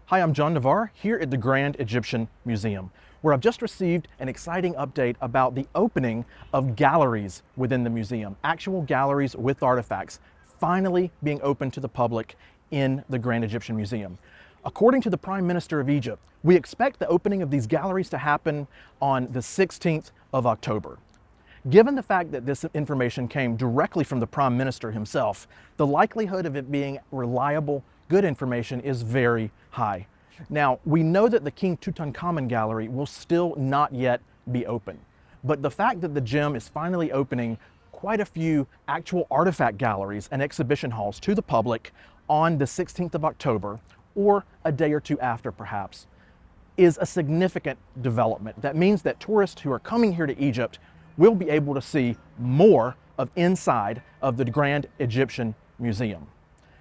Hi, I'm John Navarre here at the Grand Egyptian Museum, where I've just received an exciting update about the opening of galleries within the museum, actual galleries with artifacts finally being open to the public in the Grand Egyptian Museum. According to the Prime Minister of Egypt, we expect the opening of these galleries to happen on the 16th of October. Given the fact that this information came directly from the Prime Minister himself, the likelihood of it being reliable, good information is very high. Now, we know that the King Tutankhamun Gallery will still not yet be open, but the fact that the gem is finally opening quite a few actual artifact galleries and exhibition halls to the public on the 16th of October, or a day or two after perhaps, is a significant development. That means that tourists who are coming here to Egypt will be able to see more of inside of the Grand Egyptian Museum.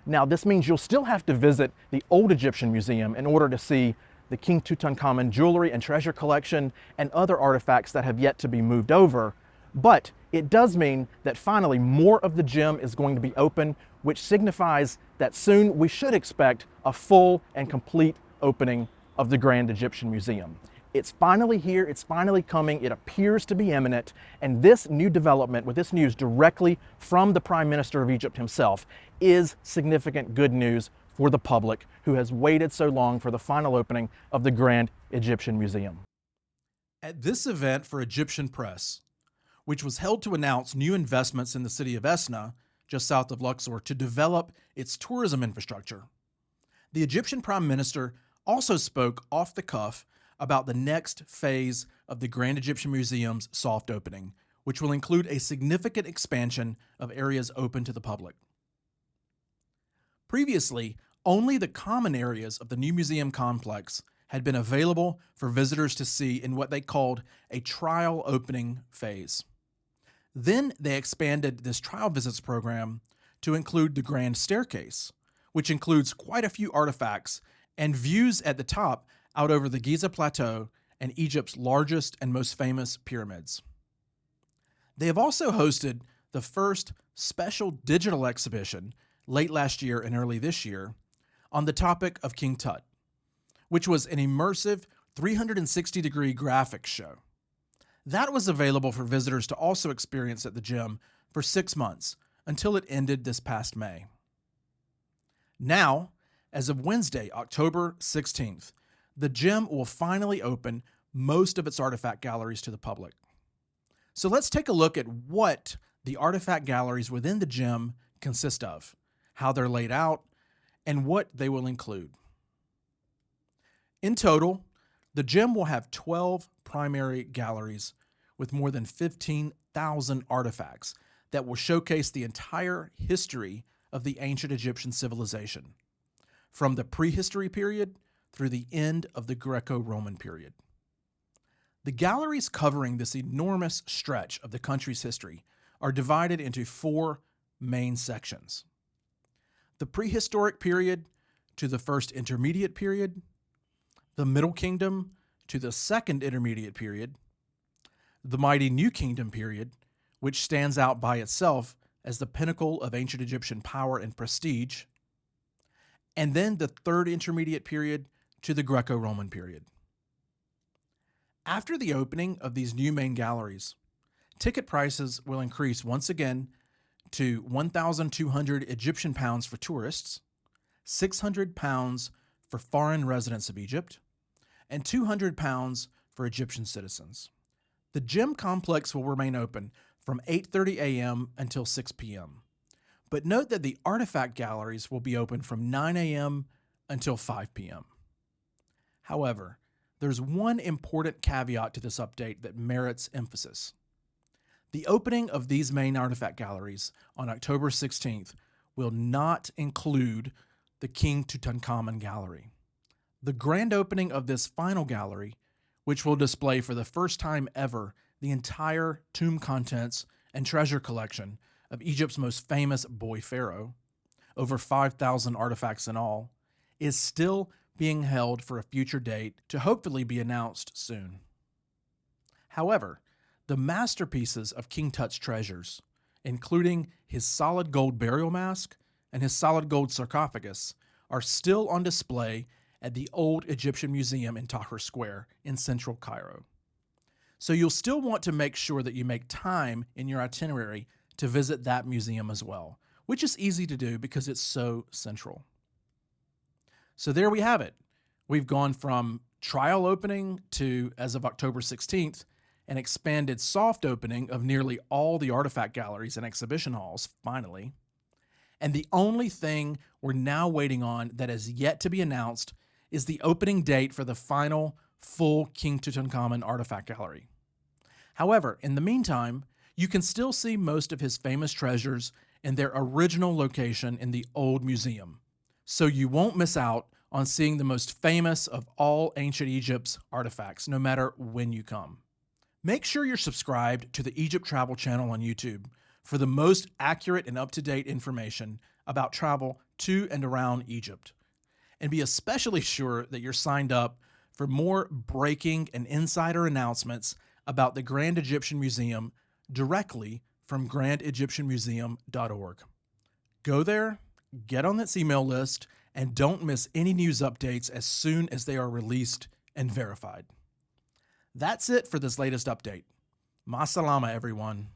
Now, this means you'll still have to visit the Old Egyptian Museum in order to see the King Tutankhamun jewelry and treasure collection and other artifacts that have yet to be moved over. But it does mean that finally more of the gem is going to be open, which signifies that soon we should expect a full and complete opening of the Grand Egyptian Museum. It's finally here, it's finally coming, it appears to be imminent, and this new development with this news directly from the Prime Minister of Egypt himself is significant good news for the public who has waited so long for the final opening of the Grand Egyptian Museum. At this event for Egyptian press, which was held to announce new investments in the city of Esna, just south of Luxor, to develop its tourism infrastructure, the Egyptian Prime Minister also spoke off the cuff about the next phase of the Grand Egyptian Museum's soft opening, which will include a significant expansion of areas open to the public. Previously, only the common areas of the new museum complex had been available for visitors to see in what they called a trial opening phase. Then they expanded this trial visits program to include the Grand Staircase, which includes quite a few artifacts and views at the top out over the Giza Plateau and Egypt's largest and most famous pyramids. They have also hosted the first special digital exhibition late last year and early this year on the topic of King Tut, which was an immersive 360-degree graphics show. That was available for visitors to also experience at the gem for 6 months until it ended this past May. Now, as of Wednesday, October 16th, the gem will finally open most of its artifact galleries to the public. So let's take a look at what the artifact galleries within the gem consist of, how they're laid out, and what they will include. In total, the gem will have 12 primary galleries with more than 15,000 artifacts that will showcase the entire history of the ancient Egyptian civilization, from the prehistory period through the end of the Greco-Roman period. The galleries covering this enormous stretch of the country's history are divided into 4 main sections: the prehistoric period to the first intermediate period, the Middle Kingdom to the second intermediate period, the mighty New Kingdom period, which stands out by itself as the pinnacle of ancient Egyptian power and prestige, and then the third intermediate period to the Greco-Roman period. After the opening of these new main galleries, ticket prices will increase once again to 1,200 Egyptian pounds for tourists, 600 pounds for foreign residents of Egypt, and 200 pounds for Egyptian citizens. The gem complex will remain open from 8:30 a.m. until 6 p.m. But note that the artifact galleries will be open from 9 a.m. until 5 p.m. However, there's one important caveat to this update that merits emphasis. The opening of these main artifact galleries on October 16th will not include the King Tutankhamun Gallery. The grand opening of this final gallery, which will display for the first time ever the entire tomb contents and treasure collection of Egypt's most famous boy pharaoh, over 5,000 artifacts in all, is still being held for a future date to hopefully be announced soon. However, the masterpieces of King Tut's treasures, including his solid gold burial mask and his solid gold sarcophagus, are still on display at the Old Egyptian Museum in Tahrir Square in central Cairo. So you'll still want to make sure that you make time in your itinerary to visit that museum as well, which is easy to do because it's so central. So there we have it. We've gone from trial opening to, as of October 16th, an expanded soft opening of nearly all the artifact galleries and exhibition halls, finally. And the only thing we're now waiting on that is yet to be announced is the opening date for the final full King Tutankhamun artifact gallery. However, in the meantime, you can still see most of his famous treasures in their original location in the old museum, so you won't miss out on seeing the most famous of all ancient Egypt's artifacts, no matter when you come. Make sure you're subscribed to the Egypt Travel channel on YouTube for the most accurate and up-to-date information about travel to and around Egypt. And be especially sure that you're signed up for more breaking and insider announcements about the Grand Egyptian Museum directly from grandegyptianmuseum.org. Go there, get on that email list, and don't miss any news updates as soon as they are released and verified. That's it for this latest update. Ma salama, everyone.